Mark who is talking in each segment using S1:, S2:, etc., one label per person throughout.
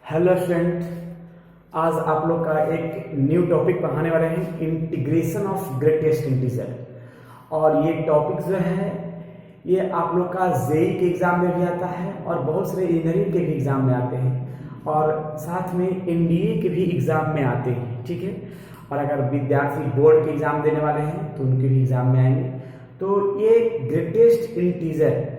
S1: Hello student, आज आप लोग का एक न्यू टॉपिक पढ़ाने वाले हैं, इंटीग्रेशन ऑफ ग्रेटेस्ट इंटीजर। और ये टॉपिक जो है ये आप लोग का जेई के एग्जाम में भी आता है और बहुत सारे इंजीनियरिंग के भी एग्जाम में आते हैं और साथ में एनडीए के भी एग्जाम में आते हैं। ठीक है, और अगर विद्यार्थी बोर्ड के एग्जाम देने वाले हैं तो उनके भी एग्जाम में आएंगे। तो ये ग्रेटेस्ट इंटीजर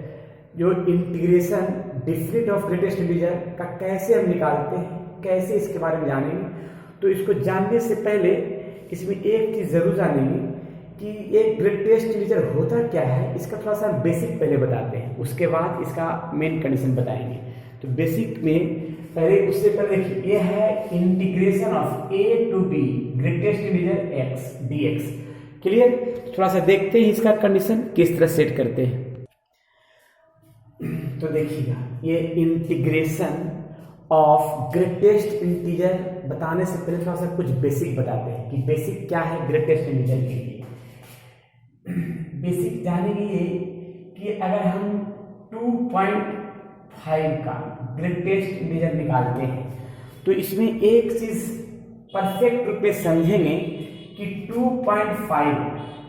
S1: जो integration different of greatest integer का कैसे हम निकालते हैं, कैसे इसके बारे में जानेंगे। तो इसको जानने से पहले इसमें एक चीज जरूर जानेंगे कि एक ग्रेटेस्ट इंटीजर होता क्या है, इसका थोड़ा सा बेसिक पहले बताते हैं, उसके बाद इसका मेन कंडीशन बताएंगे। तो बेसिक में पहले उससे पहले देखिए, ये है integration of a to b greatest integer x dx. Clear? थोड़ा सा देखते हैं इसका कंडीशन किस तरह सेट करते हैं। तो देखिएगा, ये इंटीग्रेशन ऑफ ग्रेटेस्ट इंटीजर बताने से पहले थोड़ा सा कुछ बेसिक बताते हैं कि बेसिक क्या है ग्रेटेस्ट इंटीजर के लिए। बेसिक जानेंगे ये कि अगर हम 2.5 का ग्रेटेस्ट इंटीजर निकालते हैं तो इसमें एक चीज परफेक्ट रूप में समझेंगे कि 2.5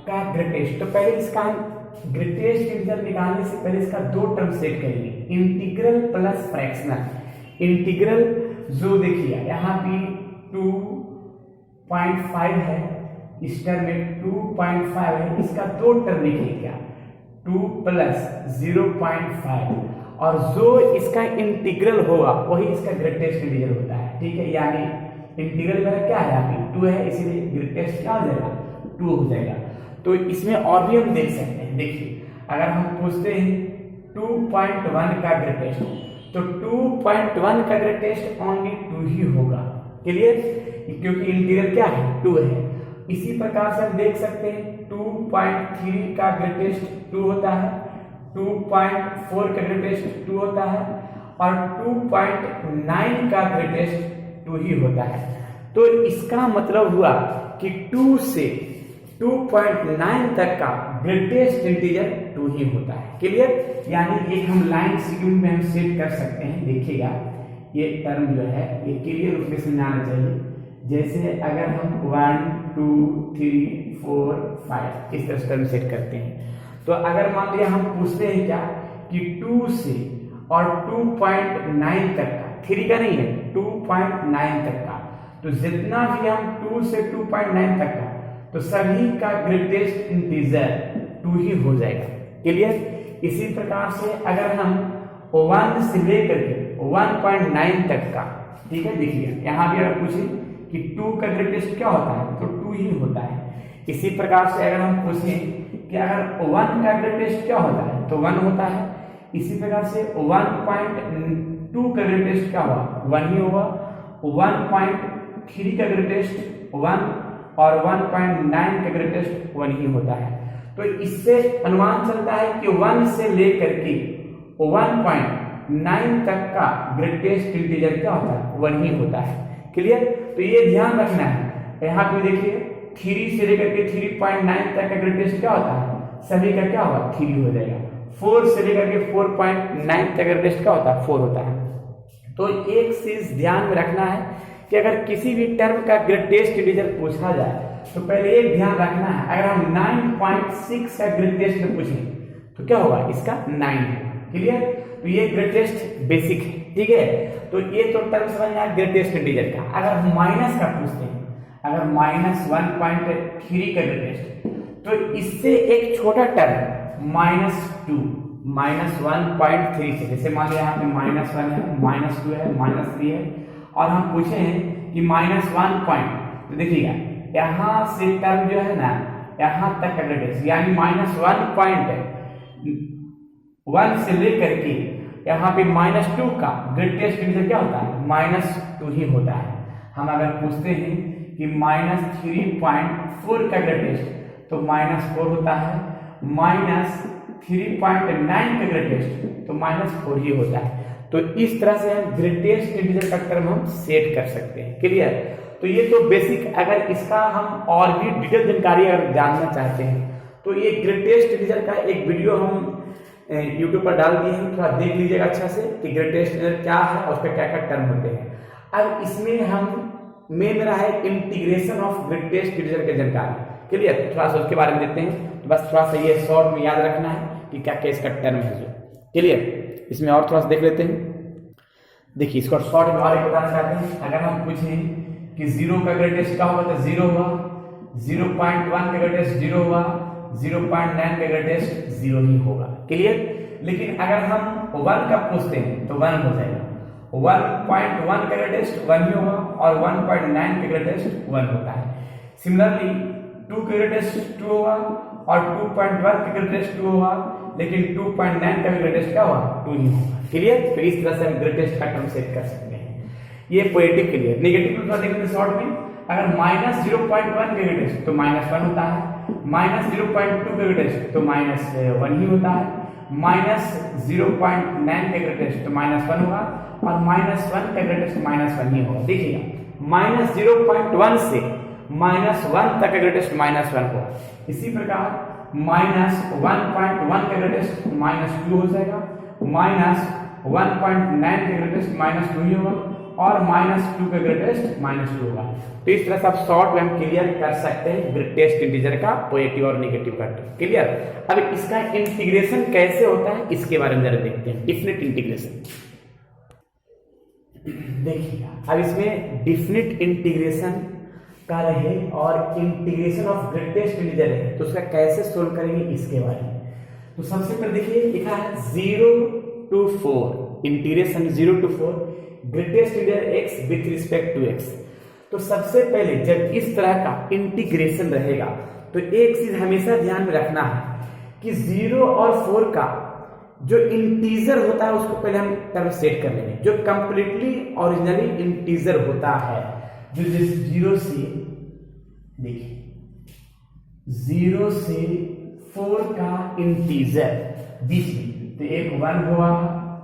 S1: का ग्रेटेस्ट, तो पहले इसका हम ग्रेटेस्ट इंटीजर निकालने से पहले इसका दो टर्म सेट करेंगे, इंटीग्रल प्लस फ्रैक्शनल। इंटीग्रल जो देखिए यहाँ पे 2.5 है, इस टर्म में 2.5 है, इसका दो टर्म लिखिए क्या, 2 प्लस 0.5 और जो इसका इंटीग्रल होगा वही इसका ग्रेटेस्ट इंटीजर होता है। ठीक है, यानी इंटीग्रल मेरा क्या है, यहाँ पे 2 है, इसीलिए ग्रेटेस्ट क्या हो जाएगा, 2 हो जाएगा। तो इसमें और भी हम देख सकते हैं। देखिए, अगर हम पूछते हैं 2.1 का ग्रेटेस्ट, तो 2.1 का ग्रेटेस्ट ओनली 2 ही होगा। क्लियर? क्योंकि इंटीग्रल क्या है, 2 है। इसी प्रकार से हम देख सकते हैं 2.3 का ग्रेटेस्ट 2 होता है, 2.4 का ग्रेटेस्ट 2 होता है और 2.9 का ग्रेटेस्ट 2 ही होता है। तो इसका मतलब हुआ कि 2 से 2.9 तक का ग्रेटेस्ट इंटीजर 2 ही होता है। क्लियर? यानी एक हम लाइन सीक्वेंस में हम सेट कर सकते हैं। देखिएगा, ये टर्म जो है ये क्लियर रूप में समझाना चाहिए। जैसे अगर हम 1 2 3 4 5 इस तरह से टर्म सेट करते हैं, तो अगर मान लिया हम पूछते हैं क्या कि 2 से और 2.9 तक का, 3 का नहीं है, 2.9 तक का, तो जितना भी हम 2 से 2.9 तक का, तो सभी का ग्रेटेस्ट इंटीजर 2 ही हो जाएगा। क्लियर? इसी प्रकार से अगर हम 1 से लेकर के 1.9 तक का, ठीक है, देखिए यहाँ भी अगर पूछे कि 2 का ग्रेटेस्ट क्या होता है, तो 2 ही होता है। इसी प्रकार से अगर हम पूछें कि अगर 1 का ग्रेटेस्ट क्या होता है, तो 1 होता है। इसी प्रकार से 1.2 का ग्रेटेस्ट क्या हुआ, 1 ही होगा। 1.3 का ग्रेटेस्ट 1 और 1.9 का ग्रेटेस्ट 1 ही होता है। तो इससे अनुमान चलता है कि 1 से लेकर के 1.9 तक का ग्रेटेस्ट इंटीजर क्या होता है, 1 ही होता है। क्लियर? तो ये ध्यान रखना है। यहाँ पे देखिए 3 से लेकर के 3.9 तक का ग्रेटेस्ट क्या होता है, सभी का क्या होगा, 3 हो जाएगा। 4 से लेकर के 4.9 तक का ग्रेटेस्ट क्या होता है, 4 होता है। तो एक चीज ध्यान में रखना है कि अगर किसी भी टर्म का ग्रेटेस्ट इंटीजर पूछा जाए तो पहले एक ध्यान रखना है, अगर हम 9.6 का ग्रेटेस्ट में पूछें तो क्या होगा, इसका 9 है। क्लियर? तो ये ग्रेटेस्ट बेसिक है। ठीक है, तो ये तो टर्म समझ में आया ग्रेटेस्ट इंटीजर का। अगर हम माइनस का पूछते हैं, अगर -1.3 का ग्रेटेस्ट, तो इससे एक छोटा टर्म -2 -1.3 से, जैसे मान लिया यहाँ पे -1 है, -2 है, -3 है और हम पूछे हैं कि -1 पॉइंट, तो देखिएगा यहाँ से टर्म जो है ना, यहाँ तक का ग्रेटेस्ट यानी -1 से लेकर के यहाँ पे -2 का ग्रेटेस्ट इंटीजर क्या होता है, -2 ही होता है। हम अगर पूछते हैं कि -3.4 का ग्रेटेस्ट, तो -4 होता है। -3.9 का ग्रेटेस्ट, तो -4 ही होता है। तो इस तरह से हम ग्रेटेस्ट इंटीजर का टर्म हम सेट कर सकते हैं। क्लियर? तो ये तो बेसिक, अगर इसका हम और भी डिटेल जानकारी अगर जानना चाहते हैं तो ये ग्रेटेस्ट इंटीजर का एक वीडियो हम यूट्यूब पर डाल दिए हैं, थोड़ा देख लीजिएगा अच्छा से कि ग्रेटेस्ट इंटीजर क्या है और उसके क्या क्या टर्म होते हैं। अब इसमें हम मेन रहा है इंटीग्रेशन ऑफ ग्रेटेस्ट इंटीजर की जानकारी। क्लियर, थोड़ा सा उसके बारे में देते हैं, तो बस थोड़ा सा ये शॉर्ट में याद रखना है कि क्या क्या इसका टर्म है जो। क्लियर, इसमें और थोड़ा सा देख लेते हैं। देखिए इसको शॉर्ट में और एक बताना चाहते हैं। अगर हम पूछें कि 0 का ग्रेटेस्ट क्या होगा तो 0 हुआ, 0.1 का ग्रेटेस्ट 0 हुआ, 0.9 का ग्रेटेस्ट 0 ही होगा। क्लियर, लेकिन अगर हम 1 का पूछते हैं तो 1 हो जाएगा, 1.1 का ग्रेटेस्ट 1 ही होगा और 1.9 का ग्रेटेस्ट 1 होता है। सिमिलरली 2 का ग्रेटेस्ट 2 होगा और 2.1 का ग्रेटेस्ट 2 होगा, लेकिन 2.9 का भी ग्रेटेस्ट क्या होगा 2 ही होगा। क्लियर, तो इस तरह से हम ग्रेटेस्ट का टर्म सेट कर सकते हैं। ये पॉजिटिव के लिए। नेगेटिव में देखेंगे शॉर्ट में, अगर -0.1 का ग्रेटेस्ट तो -1 होता है, -0.2 का ग्रेटेस्ट तो -1 ही होता है, -0.9 का ग्रेटेस्ट तो -1 होगा और -1 का ग्रेटेस्ट -1 ही होगा। देखिएगा -0.1 से -1 तक का ग्रेटेस्ट -1 होगा। इसी प्रकार -1.1 का ग्रेटेस्ट -2 हो जाएगा, -1.9 का ग्रेटेस्ट -2 ही होगा और -2 का ग्रेटेस्ट -2 होगा। तो इस तरह से आप शॉर्ट में हम क्लियर कर सकते हैं ग्रेटेस्ट इंटीजर का पॉजिटिव और नेगेटिव का टर्म। क्लियर, अब इसका इंटीग्रेशन कैसे होता है इसके बारे में जरा देखते हैं। डिफिनिट इंटीग्रेशन देखिएगा, अब इसमें डिफिनिट इंटीग्रेशन का रहे और इंटीग्रेशन ऑफ ग्रेटेस्ट इंटीजर है तो उसका कैसे सोल्व करेंगे इसके बारे में। तो सबसे पहले देखिए लिखा है 0 to 4, integration 0 to 4 greatest integer x with respect to x। तो सबसे पहले जब इस तरह का इंटीग्रेशन रहेगा तो एक चीज हमेशा ध्यान में रखना है कि 0 और 4 का जो इंटीजर होता है उसको पहले हम टर्म सेट कर लेंगे। जो कंप्लीटली ओरिजिनली इंटीजर होता है, जो 0 से देखिए 0 से 4 का इंटीजर बीच में, तो एक 1 हुआ,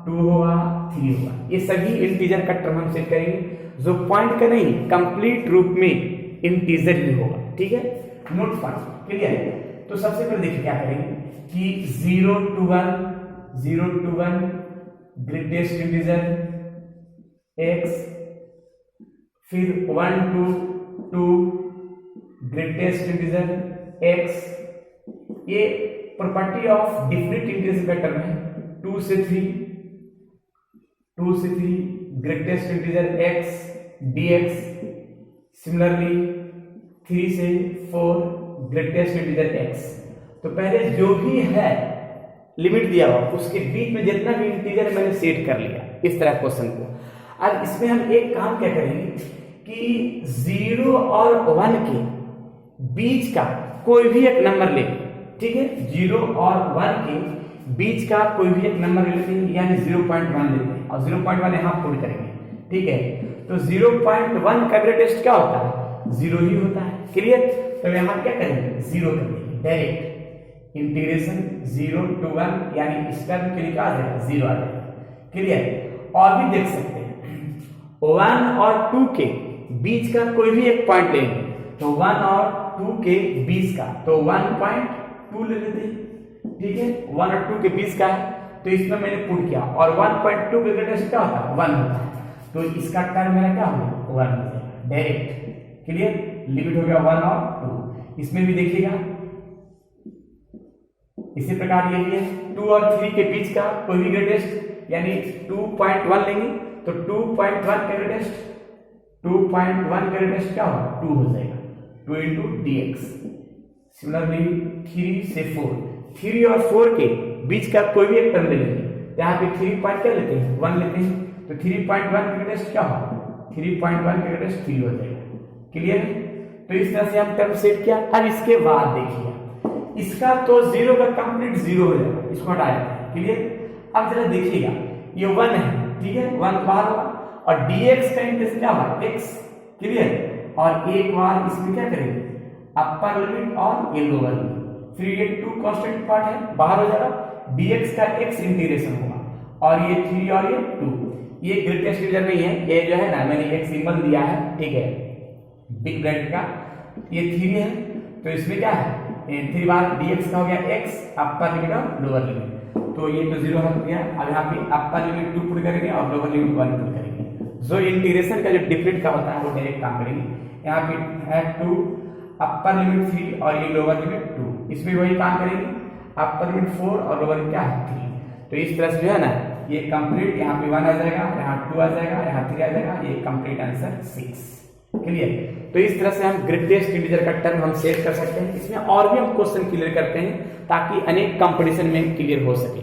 S1: 2 हुआ, 3 हुआ, ये सभी इंटीजर का टर्म हम सेट करेंगे। जो पॉइंट का नहीं कंप्लीट रूप में इंटीजर ही होगा। ठीक है, नोट पॉइंट। क्लियर, तो सबसे पहले देखिए क्या करेंगे कि 0 to 1 ग्रेटेस्ट इंटीजर x, फिर 1 to 2 ग्रेटेस्ट इंटीजर x। ये प्रॉपर्टी ऑफ डिफिनिट इंटीजर का टर्म है। 2 से 3 greatest integer x dx। Similarly 3 से 4 ग्रेटेस्ट इंटीजर x। तो पहले जो भी है लिमिट दिया हुआ उसके बीच में जितना भी इंटीजर मैंने सेट कर लिया इस तरह क्वेश्चन को। अब इसमें हम एक काम क्या करेंगे कि 0 और 1 के बीच का कोई भी एक नंबर ले। ठीक है, 0 और 1 के बीच का कोई भी एक नंबर लेते हैं, यानी 0.1 लेते हैं और 0.1 यहां पुट करेंगे। ठीक है, तो 0.1 का ग्रेटेस्ट क्या होता है 0 ही होता है। क्लियर, तो यहां क्या करेंगे 0 कर देंगे डायरेक्ट। इंटीग्रेशन 0 to 1 यानी इस टर्म के लिए क्या आ जाएगा 0 आ जाएगा। क्लियर, और भी देख सकते हैं 1 और 2 के बीच का कोई भी एक पॉइंट लेंगे, तो 1 और 2 के बीच का तो 1.2 ले लेते हैं। ठीक है, 1 और 2 के बीच का है तो इसमें मैंने पुट किया और 1.2 के ग्रेटेस्ट क्या होता है 1 होता है, तो इसका टर्म मेरा क्या होगा 1 हो जाएगा डायरेक्ट। क्लियर, लिमिट हो गया 1 और 2। इसमें भी देखिएगा इसी प्रकार ये भी है 2 और 3 के बीच का कोई भी ग्रेटेस्ट यानी 2.1 लेंगे तो 2.1 का ग्रेटेस्ट क्या होगा 2 हो जाएगा, 2 into dx। सिमिलरली 3 से 4, 3 और 4 के बीच का कोई भी एक टर्म ले लेंगे, यहाँ पे 3 पॉइंट क्या लेते हैं 1 लेते हैं, तो 3.1 का ग्रेटेस्ट क्या होगा 3.1 का ग्रेटेस्ट 3 हो जाएगा। क्लियर, तो इस तरह से हम टर्म सेट किया। अब इसके बाद देखिए इसका तो 0 का कंप्लीट 0 हो जाएगा, इसको हटा देते हैं। क्लियर, अब जरा देखिएगा ये 1 है। ठीक है, 1 बाहर होगा और dx का इंटीग्रेशन क्या होगा x। क्लियर, और एक बार इसमें क्या करेंगे अपर लिमिट और ये लोअर लिमिट, फिर ये 2 कांस्टेंट पार्ट है बाहर हो जाएगा, dx का x इंटीग्रेशन होगा और ये 3 और ये 2। ये ग्रेटेस्ट इंटीजर नहीं है, ये जो है ना मैंने एक सिंबल दिया है। ठीक है, बिग ब्रैकेट का ये 3 है तो इसमें क्या है 3 बार dx का हो गया x अपर लिमिट और लोअर लिमिट। तो ये तो 0 हो गया। अब यहाँ पे अपर लिमिट 2 पुट करेंगे और लोअर लिमिट 1 पुट करेंगे। जो इंटीग्रेशन का जो डिफरेंट का होता है वो डायरेक्ट काम करेंगे। यहाँ पे है 2, अपर लिमिट 3 और ये लोअर लिमिट 2, इसमें वही काम करेंगे। अपर लिमिट 4 और लोअर क्या है 3। तो इस तरह से जो है ना ये कंप्लीट, यहाँ पे 1 आ जाएगा, यहाँ 2 आ जाएगा, यहाँ 3 आ जाएगा, ये कंप्लीट आंसर 6। क्लियर। तो इस तरह से हम ग्रेटेस्ट इंटीजर का टर्म हम सेट कर सकते हैं। इसमें और भी हम क्वेश्चन क्लियर करते हैं ताकि अनेक कंपटीशन में क्लियर हो सके।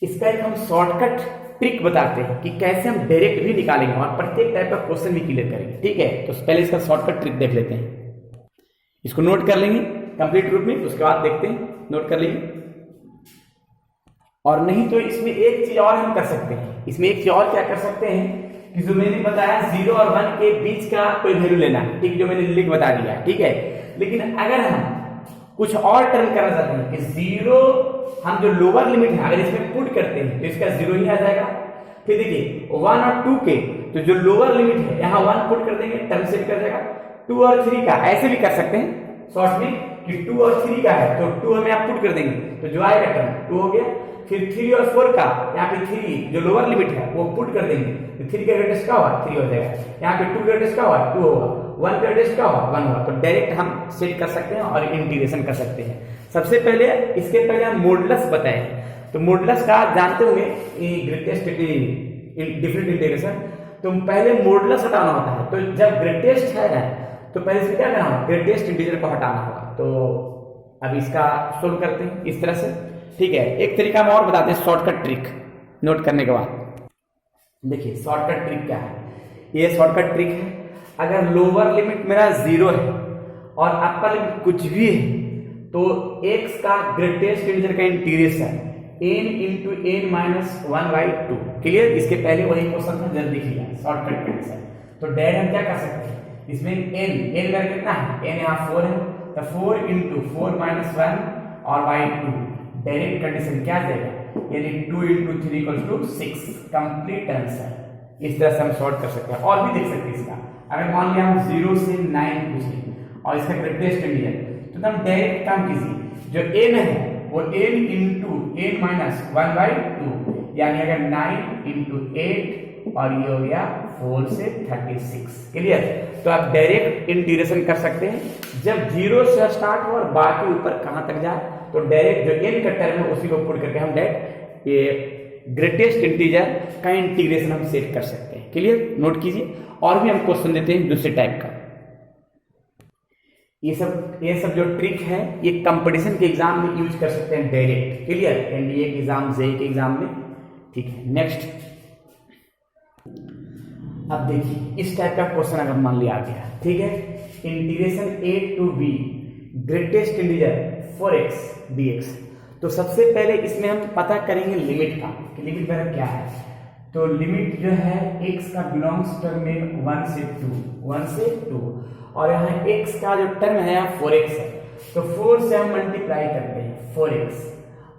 S1: इसका एक हम शॉर्टकट ट्रिक बताते हैं कि कैसे हम डायरेक्ट भी निकालेंगे और प्रत्येक टाइप का क्वेश्चन भी क्लियर करेंगे। ठीक है, तो पहले इसका शॉर्टकट ट्रिक देख लेते हैं। इसको नोट कर लेंगे कंप्लीट रूप में, उसके बाद देखते हैं, नोट कर लेंगे। और नहीं तो इसमें एक चीज और हम कर सकते हैं। इसमें एक चीज और क्या कर सकते हैं कि जो मैंने बताया 0 और 1 के बीच का कोई वैल्यू लेना है, ठीक, जो मैंने लिख बता दिया, ठीक है। लेकिन अगर हम कुछ और टर्म करना चाहते हैं कि 0 हम जो लोअर लिमिट है अगर इसमें पुट करते हैं तो इसका 0 ही आ जाएगा। फिर देखिए 1 और 2 के तो जो लोअर लिमिट है यहाँ 1 पुट कर देंगे, टर्म सेट कर जाएगा। 2 और 3 का ऐसे भी कर सकते हैं शॉर्ट में कि 2 और 3 का है तो 2 हमें आप पुट कर देंगे तो जो आएगा टर्म 2 हो गया। फिर 3 और 4 का यहाँ पे 3 जो लोअर लिमिट है वो पुट कर देंगे तो 3 का ग्रेटेस्ट का हुआ 3 हो जाएगा। यहाँ पे 2 ग्रेटेस्ट का हुआ 2 होगा, 1 ग्रेटेस्ट का हुआ 1 होगा। तो डायरेक्ट हम सेट कर सकते हैं और इंटीग्रेशन कर सकते हैं। सबसे पहले इसके पहले हम मॉडुलस बताएं। तो मॉडुलस का जानते होंगे ग्रेटेस्ट डिफरेंट इंटीग्रेशन, तो पहले मॉडुलस हटाना होता है। तो जब ग्रेटेस्ट है तो पहले से क्या करना होगा, ग्रेटेस्ट इंटीजर को हटाना होगा। तो अब इसका सोल्व करते हैं इस तरह से। ठीक है, एक तरीका हम और बताते हैं शॉर्टकट ट्रिक नोट करने के बाद। देखिए शॉर्टकट ट्रिक क्या है, ये शॉर्टकट ट्रिक है। अगर लोअर लिमिट मेरा 0 है और अपर लिमिट कुछ भी है तो x का ग्रेटेस्ट इंटीजर का integration n into n minus 1/2। Clear. इसके पहले वही क्वेश्चन था, जल्दी किया शॉर्टकट ट्रिक से। तो डायरेक्ट हम क्या कर सकते हैं, इसमें n का कितना है, n यहाँ 4 है तो 4 इंटू 4 माइनस 1 और बाई 2। डायरेक्ट कंडीशन क्या आ जाएगा, यानी 2 into 3 equals to 6। Complete answer. इस तरह से हम सॉल्व कर सकते हैं। और भी देख सकते हैं इसका, अगर मान लिया हम 0 से 9 पूछें और इसका ग्रेटेस्ट इंटीजर तो हम डायरेक्ट काम कीजिए, जो n है वो n इंटू n माइनस 1/2, यानी अगर 9 इंटू 8 और ये हो गया 4 से 36। क्लियर। तो आप डायरेक्ट इंटीग्रेशन कर सकते हैं। जब 0 से स्टार्ट हो और बाकी ऊपर कहां तक जाए तो डायरेक्ट जो n का टर्म है उसी को पुट करके हम डायरेक्ट ये ग्रेटेस्ट इंटीजर का इंटीग्रेशन हम सेट कर सकते हैं। क्लियर, नोट कीजिए। और भी हम क्वेश्चन देते हैं दूसरे टाइप का। ये सब जो ट्रिक है ये कंपटीशन के एग्जाम में यूज कर सकते हैं डायरेक्ट। क्लियर, एनडीए के एग्जाम, जेईई के एग्जाम में। ठीक है, नेक्स्ट। अब देखिए इस टाइप का क्वेश्चन अगर मान लिया आ गया, ठीक है, integration a to b greatest integer 4x dx। तो सबसे पहले इसमें हम पता करेंगे लिमिट का कि लिमिट मेरा क्या है। तो लिमिट जो है x का बिलोंग्स टर्म में 1 से 2 और यहाँ x का जो टर्म है 4x है तो 4 से हम मल्टीप्लाई करते हैं 4x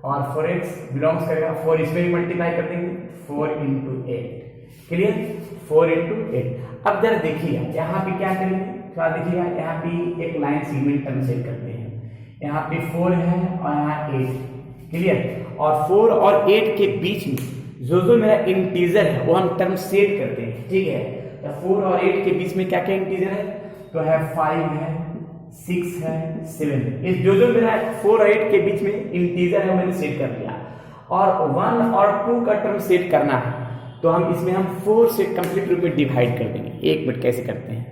S1: और 4x बिलोंग्स करेगा 4, इसमें भी मल्टीप्लाई कर देंगे 4 इंटू 8। Clear, 4 into 8। अब जरा देखिएगा यहाँ पे क्या करेंगे, थोड़ा देखिएगा यहाँ पे एक लाइन सेगमेंट टर्म सेट करते हैं। यहाँ पे 4 है और यहाँ 8। क्लियर, और 4 और 8 के बीच में जो मेरा इंटीजर है वो हम टर्म सेट करते हैं। ठीक है, तो 4 और 8 के बीच में क्या क्या इंटीजर है, तो है 5 है, 6 है, 7 है। इस जो मेरा 4 और 8 के बीच में इंटीजर है मैंने सेट कर लिया। और 1 और 2 का टर्म सेट करना है तो हम इसमें हम 4 से कंप्लीट रूप में डिवाइड कर देंगे। एक मिनट कैसे करते हैं,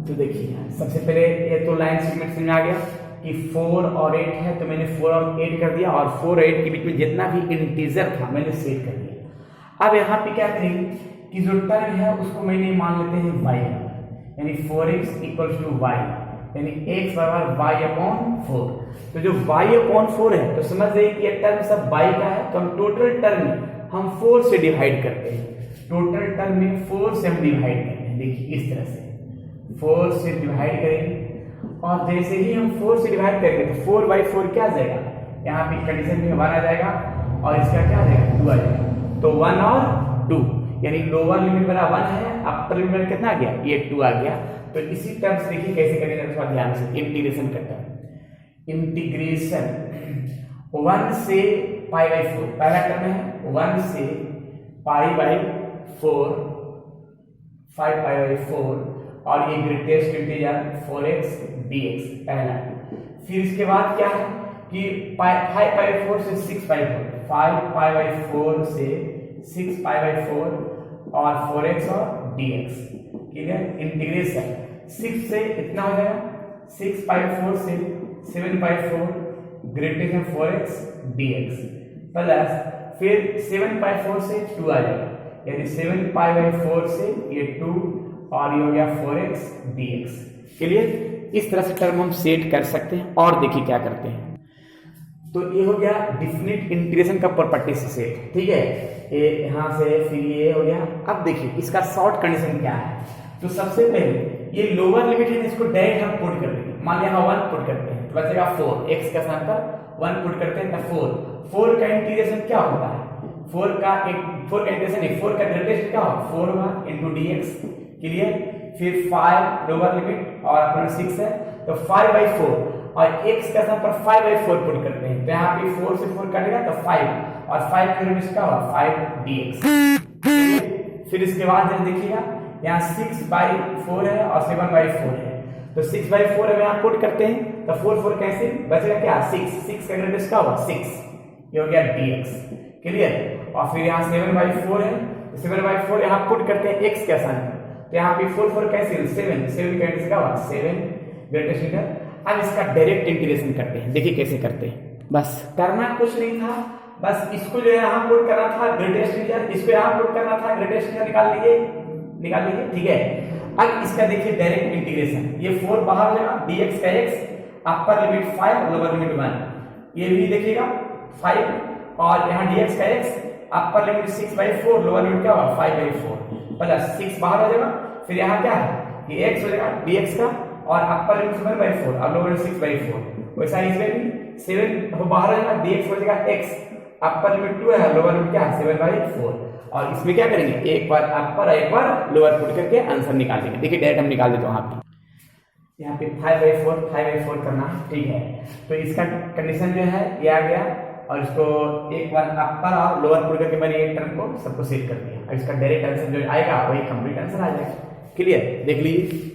S1: तो देखिए सबसे पहले ये तो लाइन सेगमेंट समझ आ गया कि 4 और 8 है तो मैंने 4 और 8 कर दिया और 4 और 8 के बीच में जितना भी इंटीजर था मैंने सेट कर दिया। अब यहाँ पे क्या करेंगे कि जो टर्म है उसको मैंने मान लेते हैं y, यानी 4x इक्वल्स टू y, यानी x बराबर y अपॉन 4। तो जो y अपॉन 4 है तो समझ जाइए कि ये टर्म सब y का है तो हम टोटल टर्म हम 4 से डिवाइड करते हैं। टोटल टर्म में 4 से हम डिवाइड करते हैं। देखिए इस तरह से 4 से डिवाइड करेंगे और जैसे ही हम 4 से डिवाइड करेंगे तो 4/4 क्या आ जाएगा, यहाँ पे कंडीशन में 1 आ जाएगा और इसका क्या आ जाएगा 2 आ जाएगा। तो 1 और 2 यानी लोअर लिमिट मेरा 1 है, अपर लिमिट मेरा कितना आ गया, ये 2 आ गया। तो इसी टर्म से देखिए कैसे करेंगे थोड़ा ध्यान से इंटीग्रेशन करते हैं। इंटीग्रेशन 1 से पाई बाई 4, पहला टर्म है 1 से पाई बाई 4, 5 पाई बाई 4, और ये ग्रेटेस्ट इंटीजर 4x dx पहला। फिर इसके बाद क्या है कि 5 पाई बाई 4 से 6 पाई 4, 5 पाई बाई 4 से 6 पाई बाई 4 और 4x और dx, क्लियर। इंटीग्रेशन 6 से इतना हो जाएगा 6 पाई 4 से 7 पाई 4 greater than 4x dx plus फिर 7 पाई 4 से 2 आ जाएगा, यानी 7 पाई बाई 4 से ये 2 और ये हो गया 4x dx, क्लियर। इस तरह से टर्म हम सेट कर सकते हैं। और देखिए क्या करते हैं, तो ये हो गया डिफिनिट इंटीग्रेशन का प्रॉपर्टी से सेट, ठीक है। ये यहाँ से फिर ये हो गया। अब देखिए इसका शॉर्ट कंडीशन क्या है। तो सबसे पहले ये लोअर लिमिट है, इसको डायरेक्ट हम पुट कर देंगे। मान लिया हम 1 पुट करते हैं तो बचेगा 4, x का स्थान पर 1 पुट करते हैं तो 4 का इंटीग्रेशन क्या होता है, 4 का इंटीग्रेशन 4 का ग्रेटेस्ट क्या होगा 4 होगा इंटू dx, क्लियर। फिर 5 लोअर लिमिट और अपना 6 है तो 5 बाई 4 और x का स्थान पर 5 बाई 4 पुट करते हैं तो यहाँ पे 4 से 4 कटेगा तो 5 और 5 का लिमिट क्या होगा 5 dx। फिर इसके बाद जब देखिएगा यहाँ 6 बाई 4 है और 7 बाई 4 है तो 6 बाई 4 है यहाँ पुट करते हैं तो 4 4 कैसे बचेगा क्या 6 का ग्रेटेस्ट क्या होगा 6, ये हो गया dx, क्लियर। और फिर यहाँ 7 बाई 4 है, 7 बाई 4 यहाँ पुट करते हैं x के स्थान पर तो यहाँ पे 4 4 कैसे 7 का ग्रेटेस्ट क्या होगा 7 ग्रेटेस्ट इंटीजर। अब इसका डायरेक्ट इंटीग्रेशन करते हैं, देखिए कैसे करते हैं। बस करना कुछ नहीं था, बस इसको जो है यहाँ पुट करना था ग्रेटेस्ट इंटीजर, इसको यहाँ पुट करना था ग्रेटेस्ट इंटीजर, निकाल लीजिए, ठीक है। अब इसका देखिए डायरेक्ट इंटीग्रेशन, ये 4 बाहर लेगा dx का x, upper limit 5 lower limit 1, ये भी देखिएगा 5 और यहाँ dx का x, upper limit 6 by 4 lower limit क्या होगा 5 बाई 4 प्लस 6 बाहर हो जाएगा। फिर यहाँ क्या है कि x हो जाएगा dx का और अपर लिमिट 7 बाई 4 और लोअर लिमिट 6 बाई 4, वैसा इसमें भी 7 बाहर हो जाएगा dx हो जाएगा x, अपर लिमिट 2 है लोअर लिमिट क्या है 7 बाई 4, और इसमें क्या करेंगे एक बार अपर एक बार लोअर पुट करके आंसर निकाल देंगे। देखिए डायरेक्ट हम निकाल देते हैं यहाँ पे 5 बाई 4 करना है, ठीक है। तो इसका कंडीशन जो है ये आ गया और इसको एक बार अपर और लोअर पुट करके मैंने एक टर्म को सबको सेट कर दिया। अब इसका डायरेक्ट आंसर जो आएगा वही कंप्लीट आंसर आ जाएगा, क्लियर। देख लीजिए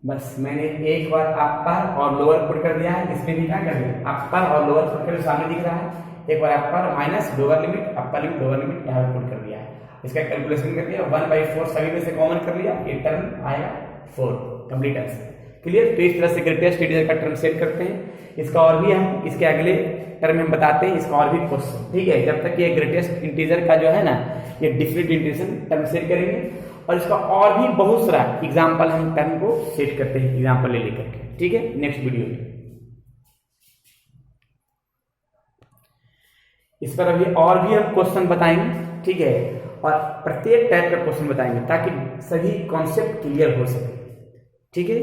S1: बस मैंने एक बार अपर और लोअर पुट कर दिया है, इसमें भी क्या कर दिया अपर और लोअर पुट कर सामने दिख रहा है, एक बार upper minus lower limit upper limit lower limit यहाँ पे पुट कर दिया है। इसका कैलकुलेशन कर दिया 1 बाई 4 सभी में से कॉमन कर लिया, एक टर्म आएगा 4, कंप्लीट आंसर, क्लियर। तो इस तरह से ग्रेटेस्ट इंटीजर का टर्म सेट करते हैं। इसका और भी हम इसके अगले टर्म में बताते हैं, इसका और भी क्वेश्चन, ठीक है। जब तक ये ग्रेटेस्ट इंटीजर का जो है ना ये डिफरेंट इंटीग्रेशन टर्म सेट करेंगे और इसका और भी बहुत सारा एग्जाम्पल हम टर्म को सेट करते हैं एग्जाम्पल ले लेकर के, ठीक है, नेक्स्ट वीडियो में। इस पर अभी और भी हम क्वेश्चन बताएंगे, ठीक है, और प्रत्येक टाइप का क्वेश्चन बताएंगे ताकि सभी कॉन्सेप्ट क्लियर हो सके, ठीक है।